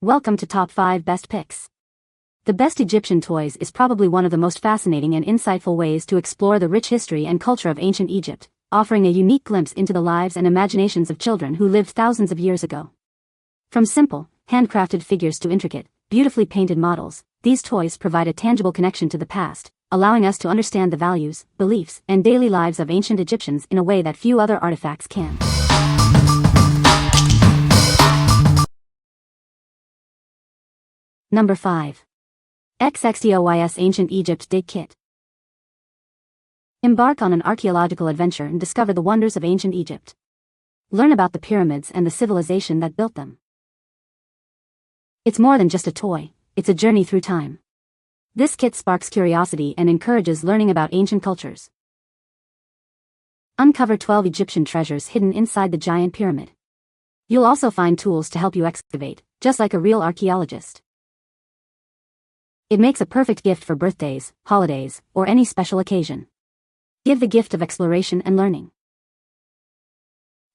Welcome to Top 5 Best Picks. The Best Egyptian Toys is probably one of the most fascinating and insightful ways to explore the rich history and culture of ancient Egypt, offering a unique glimpse into the lives and imaginations of children who lived thousands of years ago. From simple, handcrafted figures to intricate, beautifully painted models, these toys provide a tangible connection to the past, allowing us to understand the values, beliefs, and daily lives of ancient Egyptians in a way that few other artifacts can. Number 5. XXTOYS Ancient Egypt Dig Kit. Embark on an archaeological adventure and discover the wonders of ancient Egypt. Learn about the pyramids and the civilization that built them. It's more than just a toy, it's a journey through time. This kit sparks curiosity and encourages learning about ancient cultures. Uncover 12 Egyptian treasures hidden inside the giant pyramid. You'll also find tools to help you excavate, just like a real archaeologist. It makes a perfect gift for birthdays, holidays, or any special occasion. Give the gift of exploration and learning.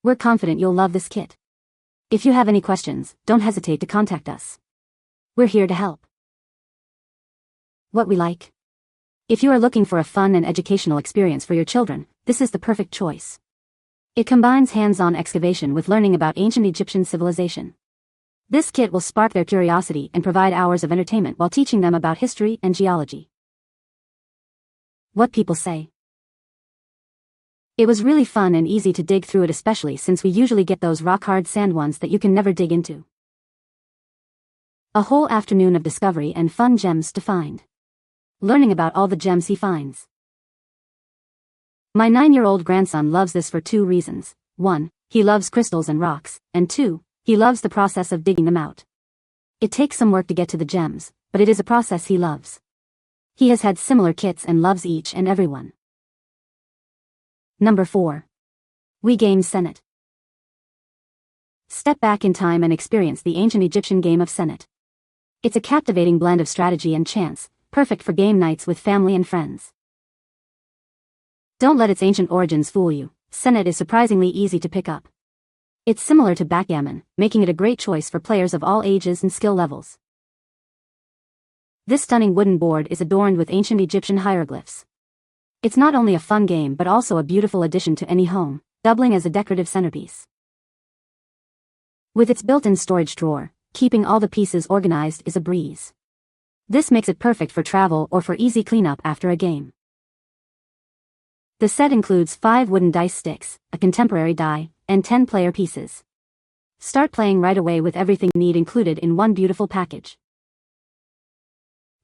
We're confident you'll love this kit. If you have any questions, don't hesitate to contact us. We're here to help. What we like. If you are looking for a fun and educational experience for your children, this is the perfect choice. It combines hands-on excavation with learning about ancient Egyptian civilization. This kit will spark their curiosity and provide hours of entertainment while teaching them about history and geology. What people say. It was really fun and easy to dig through it, especially since we usually get those rock-hard sand ones that you can never dig into. A whole afternoon of discovery and fun gems to find. Learning about all the gems he finds. My 9-year-old grandson loves this for 2 reasons. 1, he loves crystals and rocks, and 2, he loves the process of digging them out. It takes some work to get to the gems, but it is a process he loves. He has had similar kits and loves each and every one. Number 4. Games Senet. Step back in time and experience the ancient Egyptian game of Senet. It's a captivating blend of strategy and chance, perfect for game nights with family and friends. Don't let its ancient origins fool you. Senet is surprisingly easy to pick up. It's similar to backgammon, making it a great choice for players of all ages and skill levels. This stunning wooden board is adorned with ancient Egyptian hieroglyphs. It's not only a fun game but also a beautiful addition to any home, doubling as a decorative centerpiece. With its built-in storage drawer, keeping all the pieces organized is a breeze. This makes it perfect for travel or for easy cleanup after a game. The set includes 5 wooden dice sticks, a contemporary die, and 10 player pieces. Start playing right away with everything you need included in one beautiful package.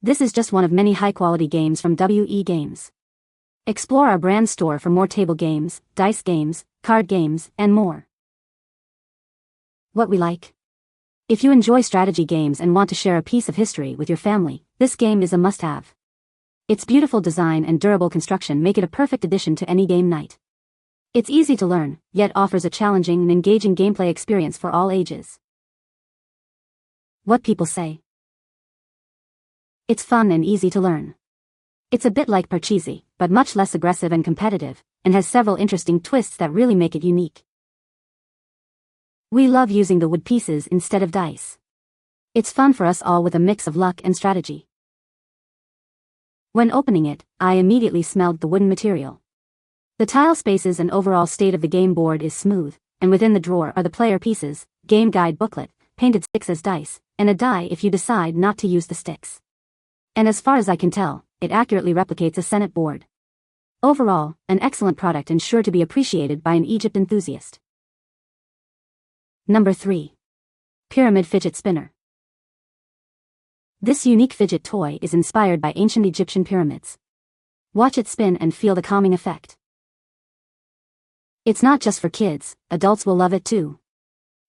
This is just one of many high-quality games from WE Games. Explore our brand store for more table games, dice games, card games, and more. What we like. If you enjoy strategy games and want to share a piece of history with your family, this game is a must-have. Its beautiful design and durable construction make it a perfect addition to any game night. It's easy to learn, yet offers a challenging and engaging gameplay experience for all ages. What people say. It's fun and easy to learn. It's a bit like Parcheesi, but much less aggressive and competitive, and has several interesting twists that really make it unique. We love using the wood pieces instead of dice. It's fun for us all with a mix of luck and strategy. When opening it, I immediately smelled the wooden material. The tile spaces and overall state of the game board is smooth, and within the drawer are the player pieces, game guide booklet, painted sticks as dice, and a die if you decide not to use the sticks. And as far as I can tell, it accurately replicates a Senet board. Overall, an excellent product and sure to be appreciated by an Egypt enthusiast. Number 3. Pyramid Fidget Spinner. This unique fidget toy is inspired by ancient Egyptian pyramids. Watch it spin and feel the calming effect. It's not just for kids, adults will love it too.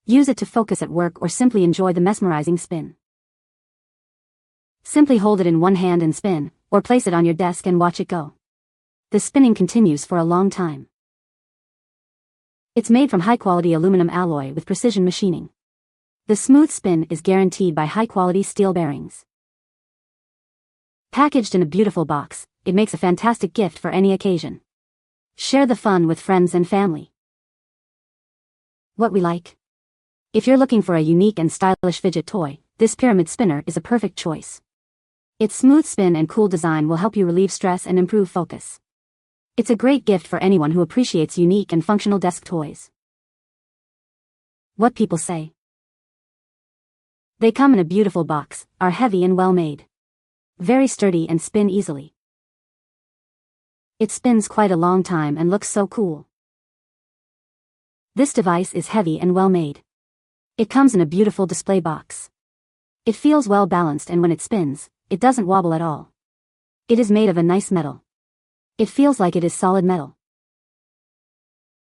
Use it to focus at work or simply enjoy the mesmerizing spin. Simply hold it in one hand and spin, or place it on your desk and watch it go. The spinning continues for a long time. It's made from high-quality aluminum alloy with precision machining. The smooth spin is guaranteed by high-quality steel bearings. Packaged in a beautiful box, it makes a fantastic gift for any occasion. Share the fun with friends and family. What we like. If you're looking for a unique and stylish fidget toy, this pyramid spinner is a perfect choice. Its smooth spin and cool design will help you relieve stress and improve focus. It's a great gift for anyone who appreciates unique and functional desk toys. What people say. They come in a beautiful box, are heavy and well made. Very sturdy and spin easily. It spins quite a long time and looks so cool. This device is heavy and well made. It comes in a beautiful display box. It feels well balanced, and when it spins, it doesn't wobble at all. It is made of a nice metal. It feels like it is solid metal.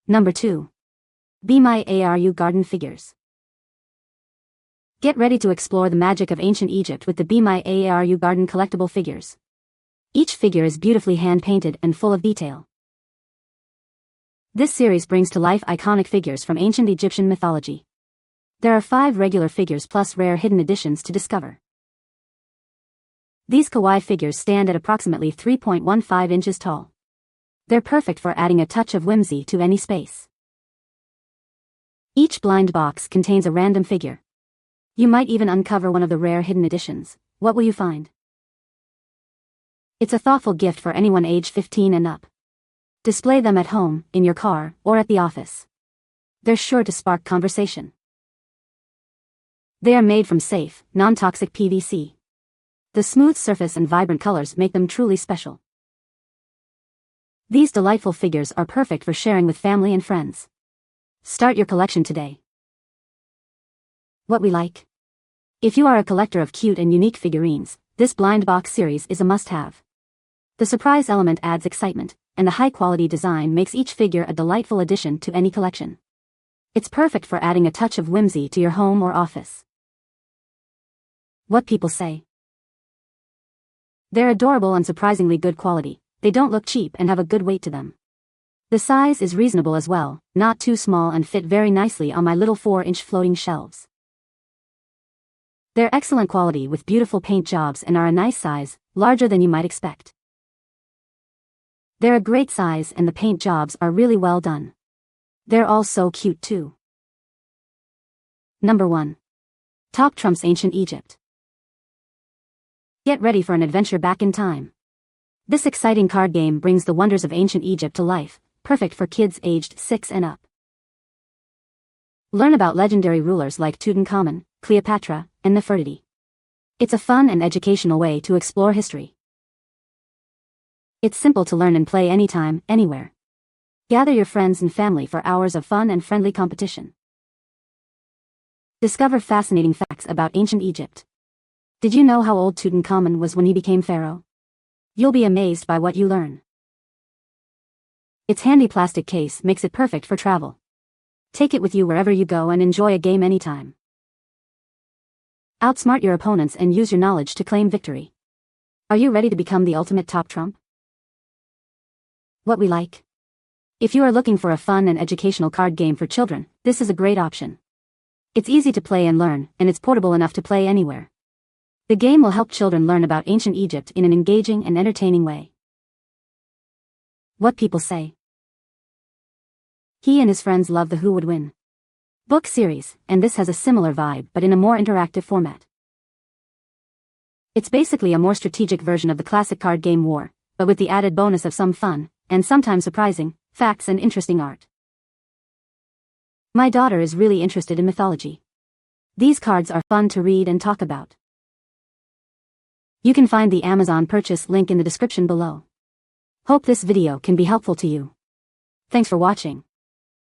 Number 2. BEEMAI AARU Garden Figures. Get ready to explore the magic of ancient Egypt with the BEEMAI AARU Garden collectible figures. Each figure is beautifully hand-painted and full of detail. This series brings to life iconic figures from ancient Egyptian mythology. There are 5 regular figures plus rare hidden editions to discover. These kawaii figures stand at approximately 3.15 inches tall. They're perfect for adding a touch of whimsy to any space. Each blind box contains a random figure. You might even uncover one of the rare hidden editions. What will you find? It's a thoughtful gift for anyone age 15 and up. Display them at home, in your car, or at the office. They're sure to spark conversation. They are made from safe, non-toxic PVC. The smooth surface and vibrant colors make them truly special. These delightful figures are perfect for sharing with family and friends. Start your collection today. What we like. If you are a collector of cute and unique figurines, this blind box series is a must-have. The surprise element adds excitement, and the high-quality design makes each figure a delightful addition to any collection. It's perfect for adding a touch of whimsy to your home or office. What people say. They're adorable and surprisingly good quality. They don't look cheap and have a good weight to them. The size is reasonable as well, not too small, and fit very nicely on my little 4-inch floating shelves. They're excellent quality with beautiful paint jobs and are a nice size, larger than you might expect. They're a great size and the paint jobs are really well done. They're all so cute too. Number 1. Top Trumps Ancient Egypt. Get ready for an adventure back in time. This exciting card game brings the wonders of ancient Egypt to life, perfect for kids aged 6 and up. Learn about legendary rulers like Tutankhamun, Cleopatra, and Nefertiti. It's a fun and educational way to explore history. It's simple to learn and play anytime, anywhere. Gather your friends and family for hours of fun and friendly competition. Discover fascinating facts about ancient Egypt. Did you know how old Tutankhamun was when he became pharaoh? You'll be amazed by what you learn. Its handy plastic case makes it perfect for travel. Take it with you wherever you go and enjoy a game anytime. Outsmart your opponents and use your knowledge to claim victory. Are you ready to become the ultimate top trump? What we like. If you are looking for a fun and educational card game for children, this is a great option. It's easy to play and learn, and it's portable enough to play anywhere. The game will help children learn about ancient Egypt in an engaging and entertaining way. What people say. He and his friends love the Who Would Win book series, and this has a similar vibe but in a more interactive format. It's basically a more strategic version of the classic card game War, but with the added bonus of some fun, and sometimes surprising, facts and interesting art. My daughter is really interested in mythology. These cards are fun to read and talk about. You can find the Amazon purchase link in the description below. Hope this video can be helpful to you. Thanks for watching.